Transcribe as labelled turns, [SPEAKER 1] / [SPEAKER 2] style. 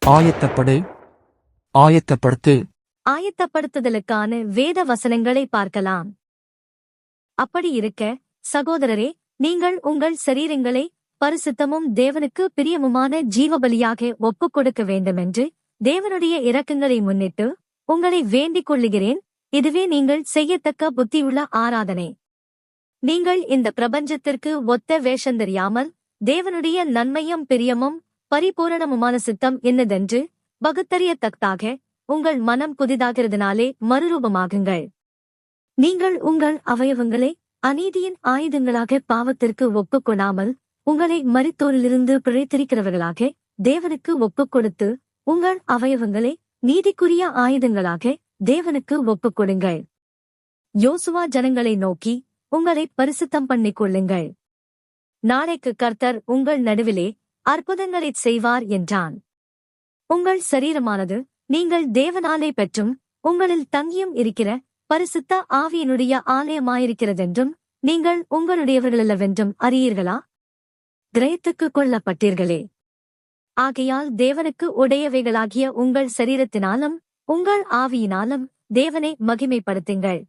[SPEAKER 1] ஆயத்தப்படு, ஆயத்தப்படுத்து.
[SPEAKER 2] ஆயத்தப்படுத்துதலுக்கான வேத வசனங்களை பார்க்கலாம். அப்படி இருக்க, சகோதரரே, நீங்கள் உங்கள் சரீரங்களை பரிசுத்தமும் தேவனுக்கு பிரியமுமான ஜீவபலியாக ஒப்புக் கொடுக்க வேண்டுமென்று தேவனுடைய இரக்கங்களை முன்னிட்டு உங்களை வேண்டிக் கொள்ளுகிறேன். இதுவே நீங்கள் செய்யத்தக்க புத்தியுள்ள ஆராதனை. நீங்கள் இந்த பிரபஞ்சத்திற்கு ஒத்த வேஷந்தெரியாமல் தேவனுடைய நன்மையும் பிரியமும் பரிபூரணமுமான சித்தம் என்னதென்று பகுத்தறியத்தக்கதாக உங்கள் மனம் புதிதாகிறதுனாலே மறுரூபமாகுங்கள். நீங்கள் உங்கள் அவயவங்களை அநீதியின் ஆயுதங்களாக பாவத்திற்கு ஒப்புக் கொள்ளாமல் உங்களை மரித்தோரிலிருந்து பிழைத்திருக்கிறவர்களாக தேவனுக்கு ஒப்புக் கொடுத்து உங்கள் அவயவங்களை நீதிக்குரிய ஆயுதங்களாக தேவனுக்கு ஒப்புக் கொடுங்கள். யோசுவா ஜனங்களை நோக்கி, உங்களை பரிசுத்தம் பண்ணிக் கொள்ளுங்கள். நாளைக்கு கர்த்தர் உங்கள் நடுவிலே அற்புதங்களைச் செய்வார் என்றான். உங்கள் சரீரமானது நீங்கள் தேவனாலே பெற்றும் உங்களில் தங்கியும் இருக்கிற பரிசுத்த ஆவியினுடைய ஆலயமாயிருக்கிறதென்றும் நீங்கள் உங்களுடையவர்களல்லவென்றும் அறியீர்களா? கிரயத்துக்குக் கொள்ளப்பட்டீர்களே. ஆகையால் தேவனுக்கு உடையவைகளாகிய உங்கள் சரீரத்தினாலும் உங்கள் ஆவியினாலும் தேவனை மகிமைப்படுத்துங்கள்.